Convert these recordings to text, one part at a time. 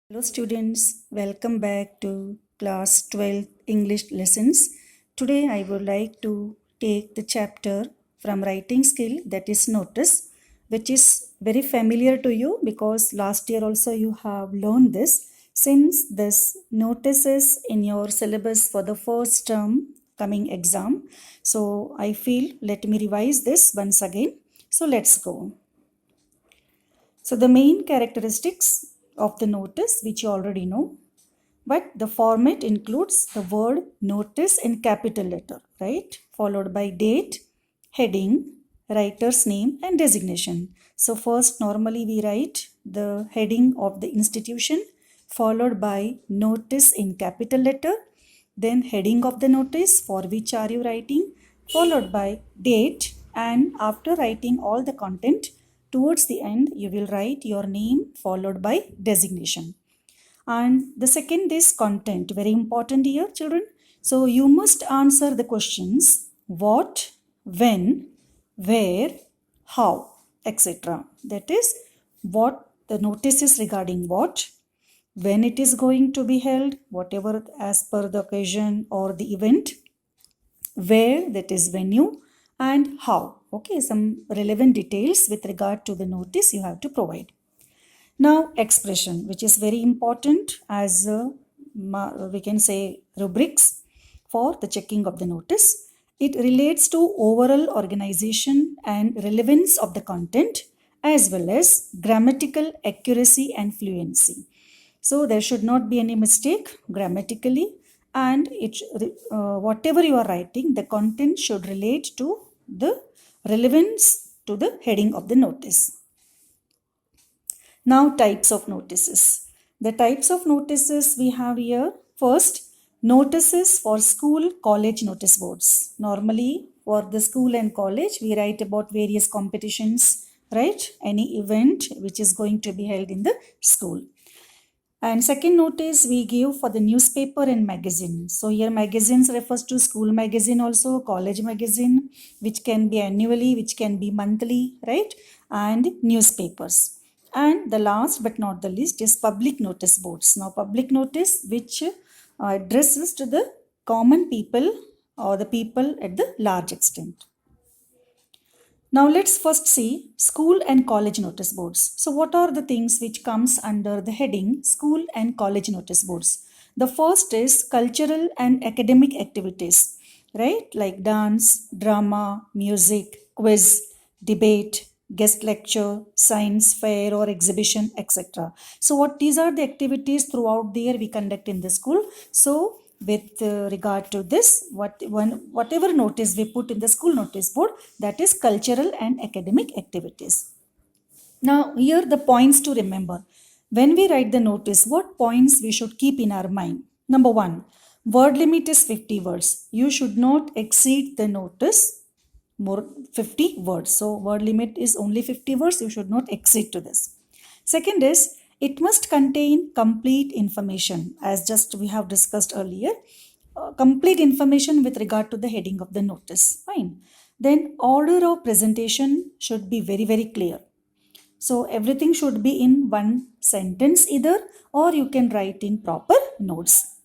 Hello students, welcome back to class 12 English lessons. Today I would like to take the chapter from writing skill, that is notice, which is very familiar to you because last year also you have learned this. Since this notice is in your syllabus for the first term coming exam, so I feel let me revise this once again. So let's go. So the main characteristics of the notice, which you already know, but the format includes the word notice in capital letter, right? Followed by date, heading, writer's name and designation. So first normally we write the heading of the institution followed by notice in capital letter, then heading of the notice for which are you writing, followed by date, and after writing all the content towards the end you will write your name followed by designation. And the second is content, very important here children. So you must answer the questions what, when, where, how, etc. That is what the notice is regarding what, when it is going to be held, whatever as per the occasion or the event, where, that is venue, and how. Okay, some relevant details with regard to the notice you have to provide. Now, expression, which is very important as we can say rubrics for the checking of the notice. It relates to overall organization and relevance of the content as well as grammatical accuracy and fluency. So there should not be any mistake grammatically, and whatever you are writing, the content should relate to the relevance to the heading of the notice. Now, types of notices. The types of notices we have here. First, notices for school, college notice boards. Normally, for the school and college, we write about various competitions, right? Any event which is going to be held in the school. And second notice we give for the newspaper and magazine. So here magazines refers to school magazine also, college magazine, which can be annually, which can be monthly, right? And newspapers. And the last but not the least is public notice boards. Now public notice which addresses to the common people or the people at the large extent. Now let's first see school and college notice boards. So what are the things which comes under the heading school and college notice boards? The first is cultural and academic activities, right? Like dance, drama, music, quiz, debate, guest lecture, science fair or exhibition, etc. So what these are the activities throughout the year we conduct in the school. So with regard to this, whatever notice we put in the school notice board, that is cultural and academic activities. Now here the points to remember. When we write the notice, what points we should keep in our mind? Number one, word limit is 50 words. You should not exceed the notice more 50 words. So word limit is only 50 words. You should not exceed to this. Second is it must contain complete information, as just we have discussed earlier. Complete information with regard to the heading of the notice. Fine. Then order of presentation should be very, very clear. So everything should be in one sentence either, or you can write in proper notes.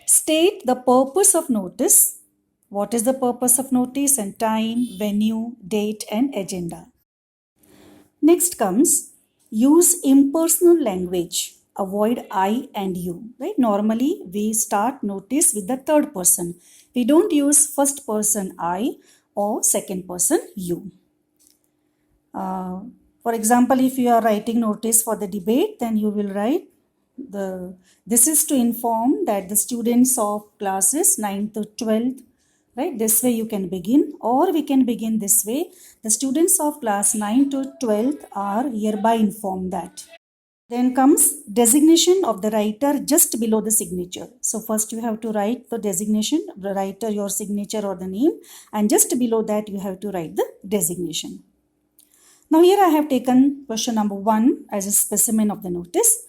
State the purpose of notice. What is the purpose of notice and time, venue, date and agenda. Next comes use impersonal language. Avoid I and you. Right? Normally we start notice with the third person. We don't use first person I or second person you. For example, if you are writing notice for the debate, then you will write this is to inform that the students of classes 9th to 12th, right? This way you can begin, or we can begin this way. The students of class 9 to 12th are hereby informed that. Then comes designation of the writer just below the signature. So first you have to write the designation, the writer, your signature or the name, and just below that you have to write the designation. Now here I have taken question number 1 as a specimen of the notice.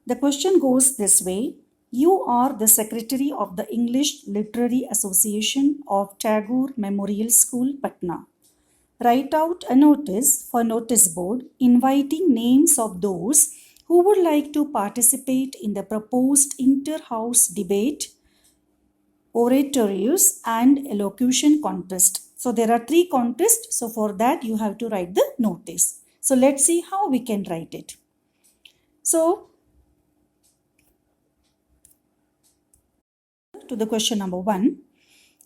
The question goes this way. You are the secretary of the English Literary Association of Tagore Memorial School, Patna. Write out a notice for notice board inviting names of those Who would like to participate in the proposed inter-house debate, oratorios, and elocution contest? So there are 3 contests. So for that you have to write the notice. So let's see how we can write it. So to the question number 1,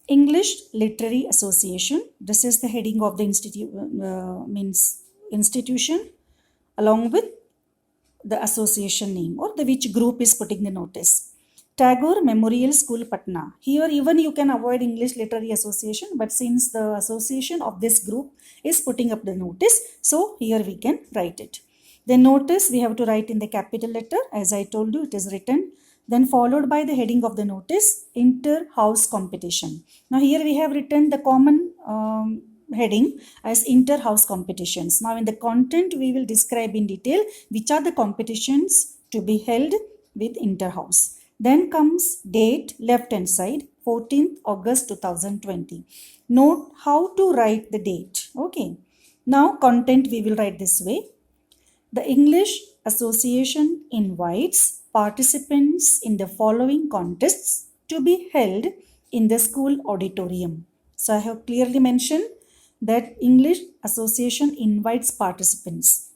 English Literary Association. This is the heading of the institution along with the association name or the which group is putting the notice. Tagore Memorial School, Patna. Here even you can avoid English Literary Association, but since the association of this group is putting up the notice, so here we can write it. The notice we have to write in the capital letter. As I told you, it is written. Then followed by the heading of the notice, inter-house competition. Now here we have written the common heading as inter-house competitions. Now in the content we will describe in detail which are the competitions to be held with inter-house. Then comes date, left hand side, 14th August 2020. Note how to write the date. Okay. Now content we will write this way. The English Association invites participants in the following contests to be held in the school auditorium. So I have clearly mentioned that English Association invites participants,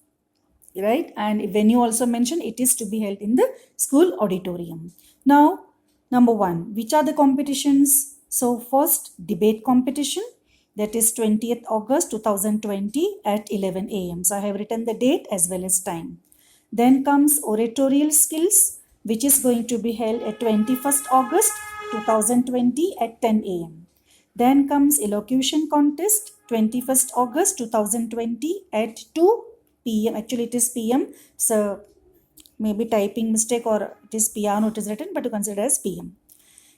right? And when you also mention it is to be held in the school auditorium. Now, number 1, which are the competitions? So first, debate competition, that is 20th August 2020 at 11 a.m. So I have written the date as well as time. Then comes oratorial skills, which is going to be held at 21st August 2020 at 10 a.m. Then comes elocution contest, 21st August 2020 at 2 p.m. Actually it is p.m. So maybe typing mistake or it is piano it is written, but you consider as p.m.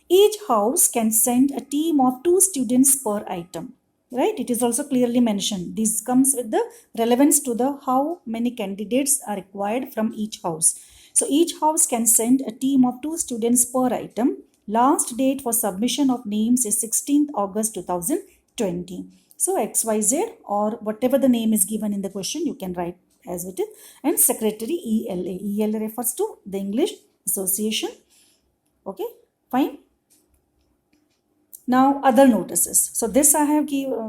Each house can send a team of 2 students per item. Right? It is also clearly mentioned. This comes with the relevance to the how many candidates are required from each house. So each house can send a team of 2 students per item. Last date for submission of names is 16th August 2020. So XYZ or whatever the name is given in the question, you can write as it is. And secretary ELA. ELA refers to the English Association. Okay, fine. Now other notices. So this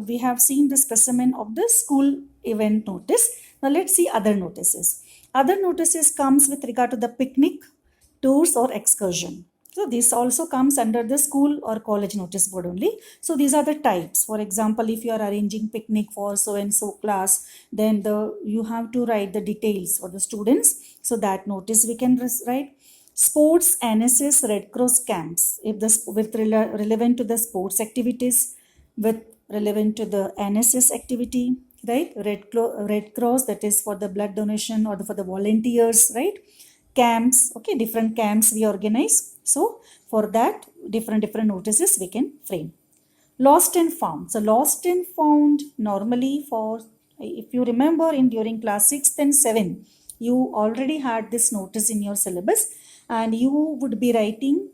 we have seen the specimen of the school event notice. Now let's see other notices. Other notices comes with regard to the picnic, tours or excursion. So this also comes under the school or college notice board only. So these are the types. For example, if you are arranging picnic for so and so class, then you have to write the details for the students. So that notice we can write. Sports, NSS, Red Cross camps, if relevant to the sports activities, with relevant to the NSS activity, right? Red Cross, that is for the blood donation or for the volunteers, right? Camps, okay, different camps we organize. So for that, different notices we can frame. Lost and found. So lost and found normally for, if you remember during class 6th and 7th, you already had this notice in your syllabus. And you would be writing,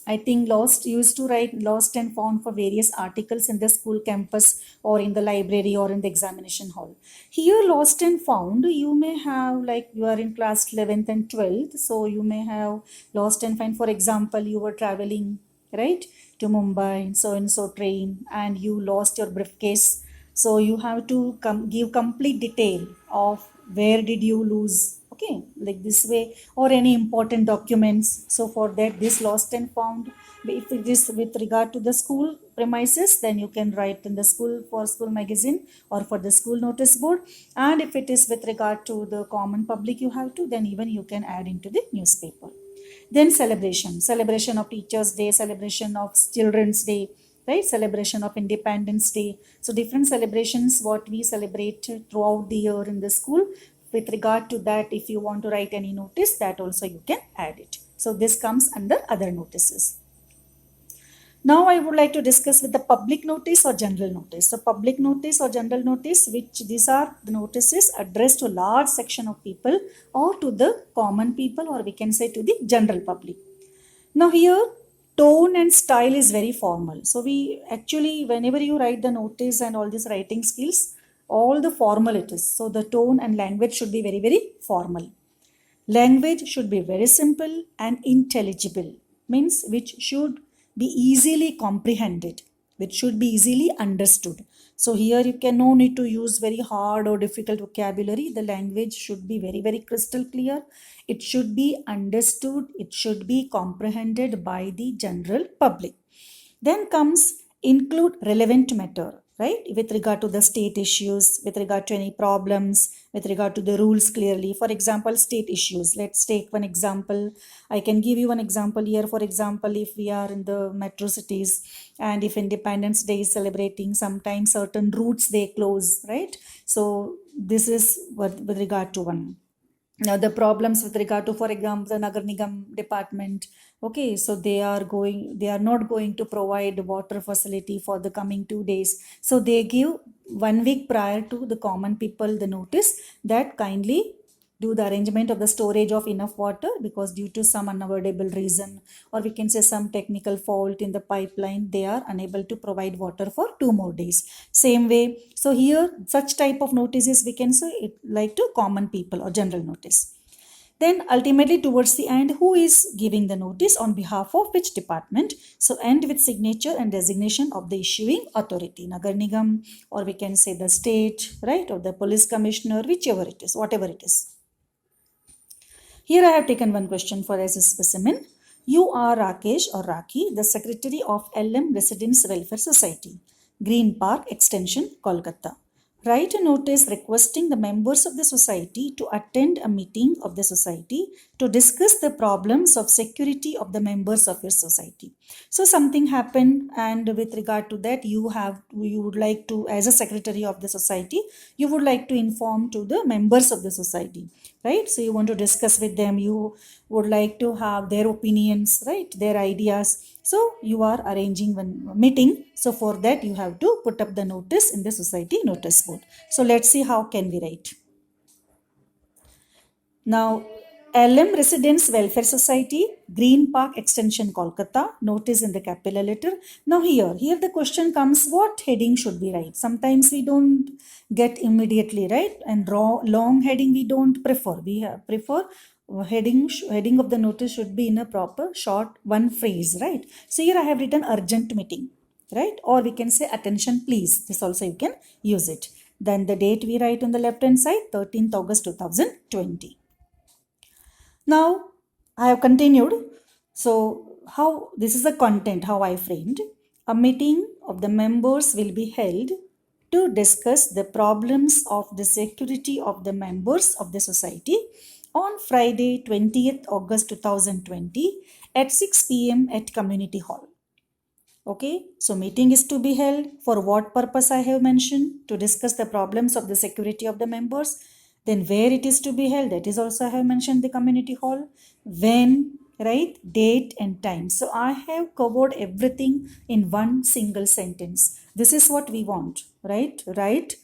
I think you used to write lost and found for various articles in the school campus or in the library or in the examination hall. Here lost and found, you may have like you are in class 11th and 12th. So you may have lost and found, for example, you were traveling, right, to Mumbai in so and so train and you lost your briefcase. So you have to give complete detail of where did you lose, okay, like this way, or any important documents. So for that, this lost and found, if it is with regard to the school premises, then you can write in the school magazine or for the school notice board. And if it is with regard to the common public, you have to, then even you can add into the newspaper. Then celebration of Teachers' Day, celebration of Children's Day, right? Celebration of Independence Day. So different celebrations what we celebrate throughout the year in the school. With regard to that, if you want to write any notice, that also you can add it. So this comes under other notices. Now I would like to discuss with the public notice or general notice. So public notice or general notice, which these are the notices addressed to a large section of people or to the common people, or we can say to the general public. Now here, tone and style is very formal. So we actually, whenever you write the notice and all these writing skills, all the formal it is. So the tone and language should be very, very formal. Language should be very simple and intelligible, means which should be easily comprehended, which should be easily understood. So here you can no need to use very hard or difficult vocabulary. The language should be very, very crystal clear. It should be understood. It should be comprehended by the general public. Then comes include relevant matter, right? With regard to the state issues, with regard to any problems, with regard to the rules clearly. For example, state issues. Let's take one example. I can give you one example here. For example, if we are in the metro cities and if Independence Day is celebrating, sometimes certain routes they close, right? So this is with regard to one. Now the problems with regard to, for example, the Nagar Nigam department. Okay, so they are not going to provide water facility for the coming 2 days. So they give 1 week prior to the common people the notice that kindly do the arrangement of the storage of enough water, because due to some unavoidable reason, or we can say some technical fault in the pipeline, they are unable to provide water for 2 more days. Same way, so here such type of notices we can say it like to common people or general notice. Then ultimately towards the end, who is giving the notice, on behalf of which department? So end with signature and designation of the issuing authority, Nagar Nigam, or we can say the state, right, or the police commissioner, whichever it is, whatever it is. Here I have taken one question for as a specimen. You are Rakesh or Raki, the secretary of LM Residence Welfare Society, Green Park Extension, Kolkata. Write a notice requesting the members of the society to attend a meeting of the society to discuss the problems of security of the members of your society. So something happened, and with regard to that, you would like to, as a secretary of the society, you would like to inform to the members of the society, right? So you want to discuss with them, you would like to have their opinions, right, their ideas. So you are arranging one meeting. So for that you have to put up the notice in the society notice board. So let's see how can we write. Now, LM Residence Welfare Society, Green Park Extension, Kolkata, notice in the capital letter. Now here the question comes, what heading should we write? Sometimes we don't get immediately, right? And long heading we don't prefer. We prefer heading of the notice should be in a proper short one phrase, right? So here I have written urgent meeting, right? Or we can say attention please. This also you can use it. Then the date we write on the left hand side, 13th August 2020. Now I have continued. So how this is the content, how I framed. A meeting of the members will be held to discuss the problems of the security of the members of the society on Friday 20th August 2020 at 6 p.m. at Community Hall. Okay, so meeting is to be held for what purpose I have mentioned, to discuss the problems of the security of the members. Then where it is to be held, that is also I have mentioned the Community Hall. When, right, date and time. So I have covered everything in one single sentence. This is what we want, right? Right,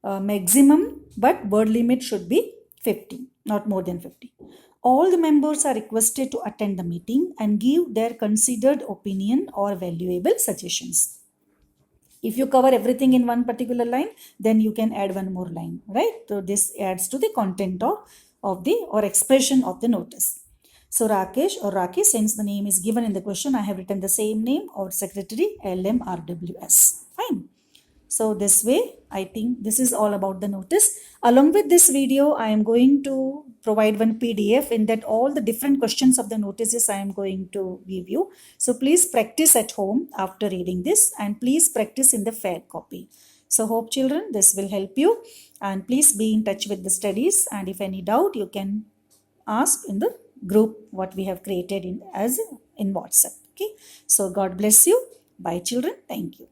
maximum, but word limit should be 50, not more than 50. All the members are requested to attend the meeting and give their considered opinion or valuable suggestions. If you cover everything in one particular line, then you can add one more line, right? So this adds to the content of the or expression of the notice. So Rakesh or Raki, since the name is given in the question, I have written the same name, or secretary LMRWS. Fine. So this way, I think this is all about the notice. Along with this video, I am going to provide one PDF in that all the different questions of the notices I am going to give you. So please practice at home after reading this, and please practice in the fair copy. So hope children, this will help you, and please be in touch with the studies, and if any doubt you can ask in the group what we have created in WhatsApp. Okay. So God bless you. Bye children. Thank you.